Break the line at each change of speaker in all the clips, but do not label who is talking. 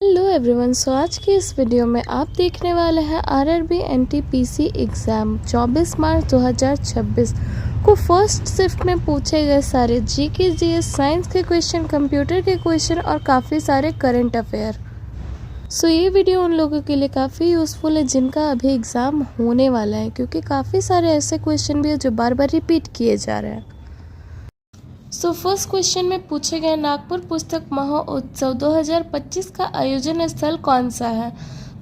Hello everyone. सो आज की इस वीडियो में आप देखने वाले हैं आरआरबी एनटीपीसी एग्ज़ाम 24 मार्च 2026 को फर्स्ट शिफ्ट में पूछे गए सारे जीके जीएस साइंस के क्वेश्चन, कंप्यूटर के क्वेश्चन और काफ़ी सारे करंट अफेयर। सो ये वीडियो उन लोगों के लिए काफ़ी यूज़फुल है जिनका अभी एग्ज़ाम होने वाला है, क्योंकि काफ़ी सारे ऐसे क्वेश्चन भी है जो बार बार रिपीट किए जा रहे हैं। सो फर्स्ट क्वेश्चन में पूछे गए नागपुर पुस्तक महोत्सव 2025 का आयोजन स्थल कौन सा है।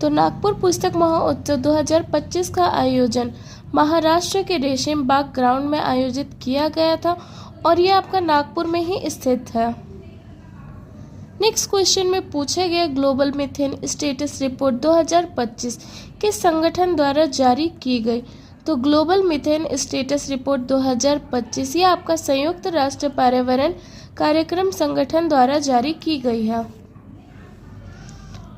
तो नागपुर पुस्तक महोत्सव 2025 का आयोजन महाराष्ट्र के रेशीम बाग ग्राउंड में आयोजित किया गया था और यह आपका नागपुर में ही स्थित है। नेक्स्ट क्वेश्चन में पूछे गए ग्लोबल मीथेन स्टेटस रिपोर्ट 2025 किस संगठन द्वारा जारी की गई। तो ग्लोबल मीथेन स्टेटस रिपोर्ट 2025 ये आपका संयुक्त राष्ट्र पर्यावरण कार्यक्रम संगठन द्वारा जारी की गई है।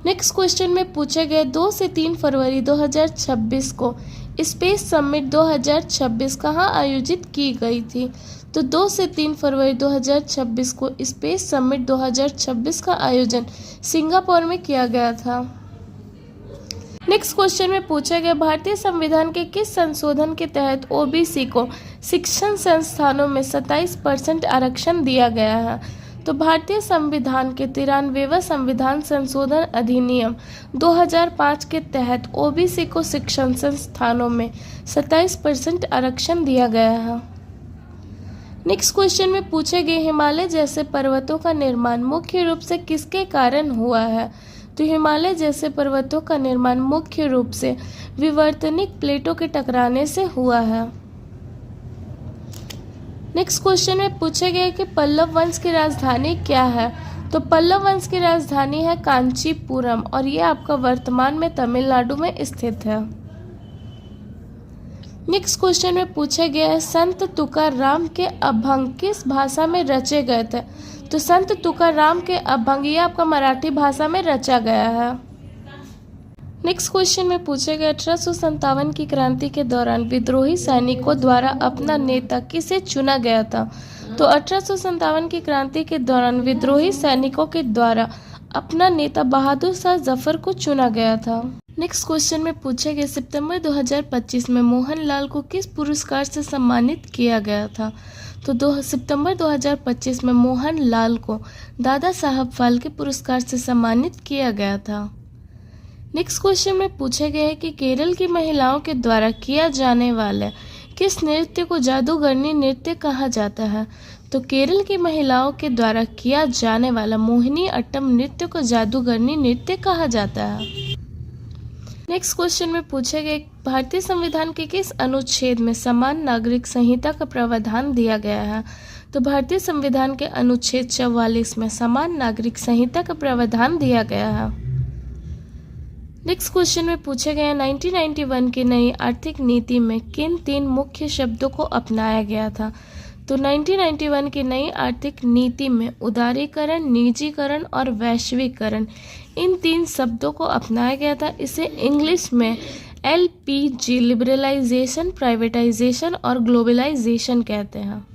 नेक्स्ट क्वेश्चन में पूछे गए 2 से 3 फरवरी 2026 को स्पेस समिट 2026 कहाँ आयोजित की गई थी। तो 2 से 3 फरवरी 2026 को स्पेस समिट 2026 का आयोजन सिंगापुर में किया गया था। नेक्स्ट क्वेश्चन में पूछा गया भारतीय संविधान के किस संशोधन के तहत ओबीसी को शिक्षण संस्थानों में 27% आरक्षण दिया गया है। तो भारतीय संविधान के 93वां संविधान संशोधन अधिनियम 2005 के तहत ओबीसी को शिक्षण संस्थानों में 27% आरक्षण दिया गया है। नेक्स्ट क्वेश्चन में पूछे गए हिमालय जैसे पर्वतों का निर्माण मुख्य रूप से किसके कारण हुआ है। तो हिमालय जैसे पर्वतों का निर्माण मुख्य रूप से विवर्तनिक प्लेटों के टकराने से हुआ है। नेक्स्ट क्वेश्चन में पूछे गए कि पल्लव वंश की राजधानी क्या है। तो पल्लव वंश की राजधानी है कांचीपुरम और ये आपका वर्तमान में तमिलनाडु में स्थित है। नेक्स्ट क्वेश्चन में पूछे गया है संत तुकाराम के अभंग किस भाषा में रचे गए थे। तो संत तुकाराम के अभंग ये आपका मराठी भाषा में रचा गया है। नेक्स्ट क्वेश्चन में पूछे गए 1857 की क्रांति के दौरान विद्रोही सैनिकों द्वारा अपना नेता किसे चुना गया था। तो 1857 की क्रांति के दौरान विद्रोही सैनिकों के द्वारा अपना नेता बहादुर शाह जफर को चुना गया था। नेक्स्ट क्वेश्चन में पूछे गए सितंबर 2025 में मोहनलाल को किस पुरस्कार से सम्मानित किया गया था। तो सितंबर 2025 में मोहनलाल को दादा साहब फाल्के पुरस्कार से सम्मानित किया गया था। नेक्स्ट क्वेश्चन में पूछे गए कि केरल की महिलाओं के द्वारा किया जाने वाले किस नृत्य को जादूगरनी नृत्य कहा जाता है। तो केरल की महिलाओं के द्वारा किया जाने वाला मोहिनी अट्टम नृत्य को जादूगरनी नृत्य कहा जाता है। नेक्स्ट क्वेश्चन में पूछे गए भारतीय संविधान के किस अनुच्छेद में समान नागरिक संहिता का प्रावधान दिया गया है। तो भारतीय संविधान के अनुच्छेद 44 में समान नागरिक संहिता का प्रावधान दिया गया है। नेक्स्ट क्वेश्चन में पूछे गए 1991 की नई आर्थिक नीति में किन 3 मुख्य शब्दों को अपनाया गया था। तो 1991 की नई आर्थिक नीति में उदारीकरण, निजीकरण और वैश्वीकरण इन 3 शब्दों को अपनाया गया था। इसे इंग्लिश में LPG लिबरलाइजेशन, प्राइवेटाइजेशन और ग्लोबलाइजेशन कहते हैं।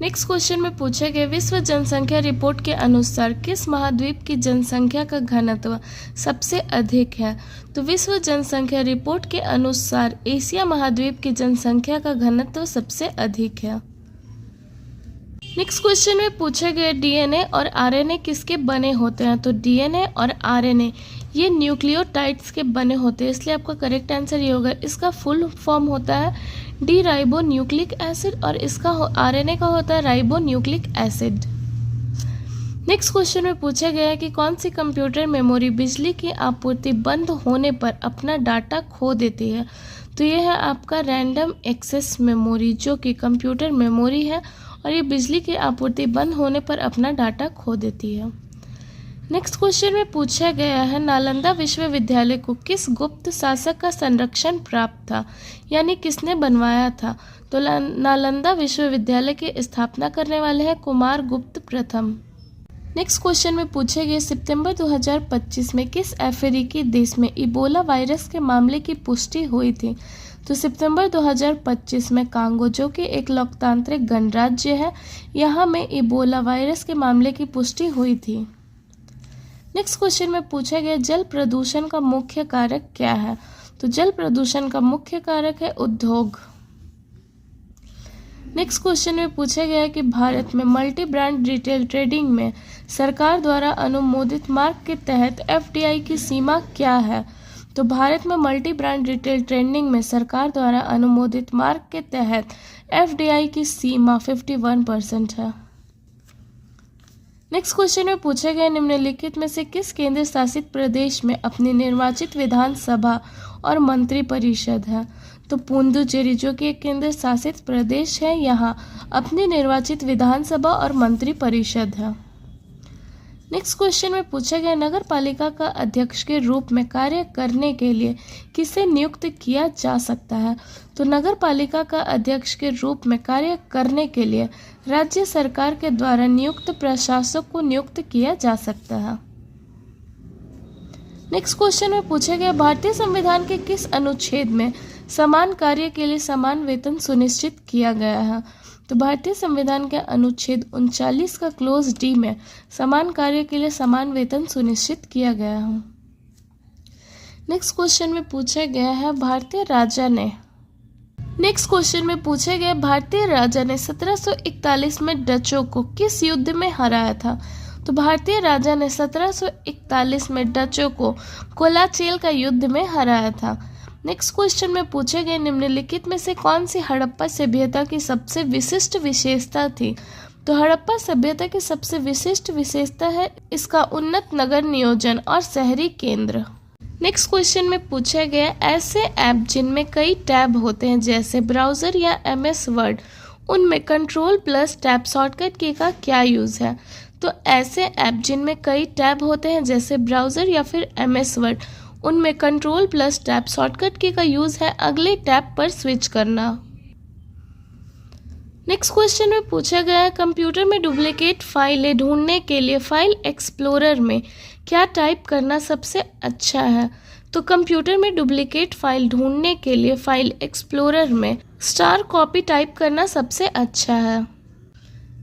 नेक्स्ट क्वेश्चन में पूछे गए विश्व जनसंख्या रिपोर्ट के अनुसार किस महाद्वीप की जनसंख्या का घनत्व सबसे अधिक है। तो विश्व जनसंख्या रिपोर्ट के अनुसार एशिया महाद्वीप की जनसंख्या का घनत्व सबसे अधिक है। नेक्स्ट क्वेश्चन में पूछे गए डीएनए और आरएनए किसके बने होते हैं। तो डीएनए और आरएनए ये न्यूक्लियोटाइड्स के बने होते हैं, इसलिए आपका करेक्ट आंसर ये होगा। इसका फुल फॉर्म होता है डी राइबो न्यूक्लिक एसिड और इसका आरएनए का होता है ribo nucleic acid. Next question में पूछा गया है कि कौन सी कंप्यूटर मेमोरी बिजली की आपूर्ति बंद होने पर अपना डाटा खो देती है। तो यह है आपका रैंडम एक्सेस मेमोरी, जो कि कंप्यूटर मेमोरी है और ये बिजली की आपूर्ति बंद होने पर अपना डाटा खो देती है। नेक्स्ट क्वेश्चन में पूछा गया है नालंदा विश्वविद्यालय को किस गुप्त शासक का संरक्षण प्राप्त था, यानी किसने बनवाया था। तो नालंदा विश्वविद्यालय की स्थापना करने वाले हैं कुमार गुप्त प्रथम। नेक्स्ट क्वेश्चन में पूछे गए सितंबर 2025 में किस अफ्रीकी देश में इबोला वायरस के मामले की पुष्टि हुई थी। तो सितंबर 2025 में कांगो, जो कि एक लोकतांत्रिक गणराज्य है, यहाँ में इबोला वायरस के मामले की पुष्टि हुई थी। नेक्स्ट क्वेश्चन में पूछा गया जल प्रदूषण का मुख्य कारक क्या है। तो जल प्रदूषण का मुख्य कारक है उद्योग। नेक्स्ट क्वेश्चन में पूछा गया है कि भारत में मल्टी ब्रांड रिटेल ट्रेडिंग में सरकार द्वारा अनुमोदित मार्क के तहत एफडीआई की सीमा क्या है। तो भारत में मल्टी ब्रांड रिटेल ट्रेडिंग में सरकार द्वारा अनुमोदित मार्क के तहत एफडीआई की सीमा 51% है। नेक्स्ट क्वेश्चन में पूछा गया निम्नलिखित में से किस केंद्र शासित प्रदेश में अपनी निर्वाचित विधानसभा और मंत्री परिषद है। तो पुडुचेरी जो कि एक केंद्र शासित प्रदेश है, यहाँ अपनी निर्वाचित विधानसभा और मंत्री परिषद है। नेक्स्ट क्वेश्चन में पूछा गया नगर पालिका का अध्यक्ष के रूप में कार्य करने के लिए किसे नियुक्त किया जा सकता है। तो नगर पालिका का अध्यक्ष के रूप में कार्य करने के लिए राज्य सरकार के द्वारा नियुक्त प्रशासक को नियुक्त किया जा सकता है। नेक्स्ट क्वेश्चन में पूछा गया भारतीय संविधान के किस अनुच्छेद में समान कार्य के लिए समान वेतन सुनिश्चित किया गया है। तो भारतीय संविधान के अनुच्छेद 39 का क्लोज डी में समान कार्य के लिए समान वेतन सुनिश्चित किया गया है। नेक्स्ट क्वेश्चन में पूछा गया है भारतीय राजा ने 1741 में डचों को किस युद्ध में हराया था। तो भारतीय राजा ने 1741 में डचों को कोलाचेल का युद्ध में हराया था। नेक्स्ट क्वेश्चन में पूछे गए निम्नलिखित में से कौन सी हड़प्पा सभ्यता की सबसे विशिष्ट विशेषता थी। तो हड़प्पा सभ्यता की सबसे विशिष्ट विशेषता है इसका उन्नत नगर नियोजन और शहरी केंद्र। नेक्स्ट क्वेश्चन में पूछा गया ऐसे ऐप जिनमें कई टैब होते हैं जैसे ब्राउज़र या MS वर्ड, उनमें कंट्रोल प्लस टैब शॉर्टकट की का क्या यूज़ है। तो ऐसे ऐप जिनमें कई टैब होते हैं जैसे ब्राउज़र या फिर MS वर्ड, उनमें कंट्रोल प्लस टैब शॉर्टकट की का यूज़ है अगले टैब पर स्विच करना। नेक्स्ट क्वेश्चन में पूछा गया है कंप्यूटर में डुप्लीकेट फाइलें ढूंढने के लिए फाइल एक्सप्लोरर में क्या टाइप करना सबसे अच्छा है। तो कंप्यूटर में डुप्लीकेट फाइल ढूंढने के लिए फाइल एक्सप्लोरर में स्टार कॉपी टाइप करना सबसे अच्छा है।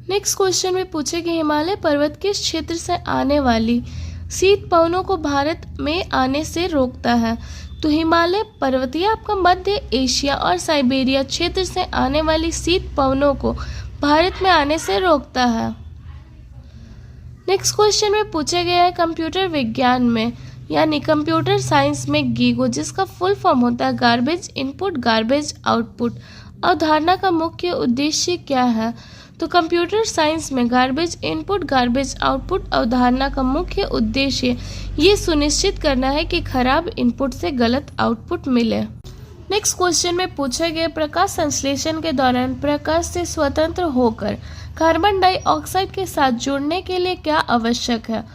नेक्स्ट क्वेश्चन में पूछे कि हिमालय पर्वत किस क्षेत्र से आने वाली शीत पवनों को भारत में आने से रोकता है। तो हिमालय पर्वतीय आपका मध्य एशिया और साइबेरिया क्षेत्र से आने वाली शीत पवनों को भारत में आने से रोकता है। नेक्स्ट क्वेश्चन में पूछा गया है कंप्यूटर विज्ञान में यानी कंप्यूटर साइंस में गीगो जिसका फुल फॉर्म होता है गार्बेज इनपुट गार्बेज आउटपुट अवधारणा का मुख्य उद्देश्य क्या है। तो कंप्यूटर साइंस में गार्बेज इनपुट गार्बेज आउटपुट अवधारणा का मुख्य उद्देश्य ये सुनिश्चित करना है कि खराब इनपुट से गलत आउटपुट मिले। नेक्स्ट क्वेश्चन में पूछा गया प्रकाश संश्लेषण के दौरान प्रकाश से स्वतंत्र होकर कार्बन डाइऑक्साइड के साथ जुड़ने के लिए क्या आवश्यक है।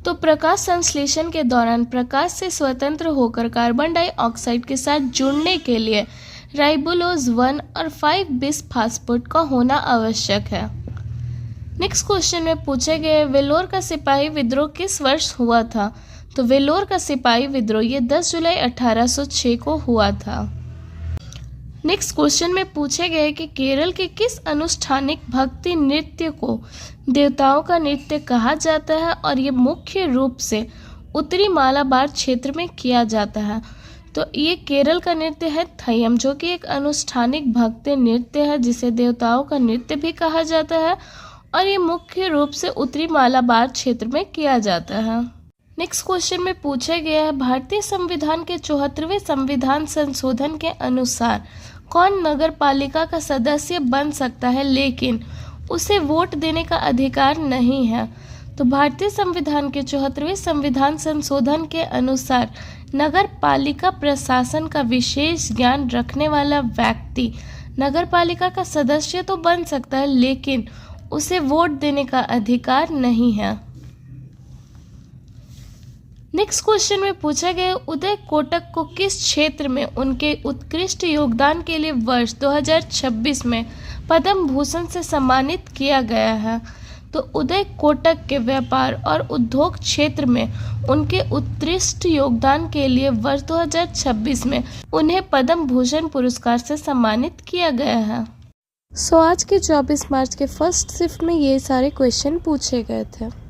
तो प्रकाश संश्लेषण के दौरान प्रकाश से स्वतंत्र होकर कार्बन डाइऑक्साइड के साथ जुड़ने के लिए राइबोलोज 1 और 5 बिस फास्फेट का होना आवश्यक है। नेक्स्ट क्वेश्चन में पूछे गए वेलोर का सिपाही विद्रोह किस वर्ष हुआ था। तो वेलोर का सिपाही विद्रोह ये 10 जुलाई 1806 को हुआ था। नेक्स्ट क्वेश्चन में पूछे गए कि केरल के किस अनुष्ठानिक भक्ति नृत्य को देवताओं का नृत्य कहा जाता है और ये मुख्य रूप से उत्तरी मालाबार क्षेत्र में किया जाता है। तो ये केरल का नृत्य है थयम जो कि एक अनुष्ठानिक भक्ति नृत्य है जिसे देवताओं का नृत्य भी कहा जाता है और ये मुख्य रूप से उत्तरी मालाबार क्षेत्र में किया जाता है। नेक्स्ट क्वेश्चन में पूछा गया है भारतीय संविधान के 74वें संविधान संशोधन के अनुसार कौन नगर पालिका का सदस्य बन सकता है लेकिन उसे वोट देने का अधिकार नहीं है। तो भारतीय संविधान के 74वें संविधान संशोधन के अनुसार नगर पालिका प्रशासन का विशेष ज्ञान रखने वाला व्यक्ति नगर पालिका का सदस्य तो बन सकता है लेकिन उसे वोट देने का अधिकार नहीं है। नेक्स्ट क्वेश्चन में पूछा गया उदय कोटक को किस क्षेत्र में उनके उत्कृष्ट योगदान के लिए वर्ष 2026 में पद्म भूषण से सम्मानित किया गया है। तो उदय कोटक के व्यापार और उद्योग क्षेत्र में उनके उत्कृष्ट योगदान के लिए वर्ष 2026 में उन्हें पद्म भूषण पुरस्कार से सम्मानित किया गया है। आज के 24 मार्च के फर्स्ट शिफ्ट में ये सारे क्वेश्चन पूछे गए थे।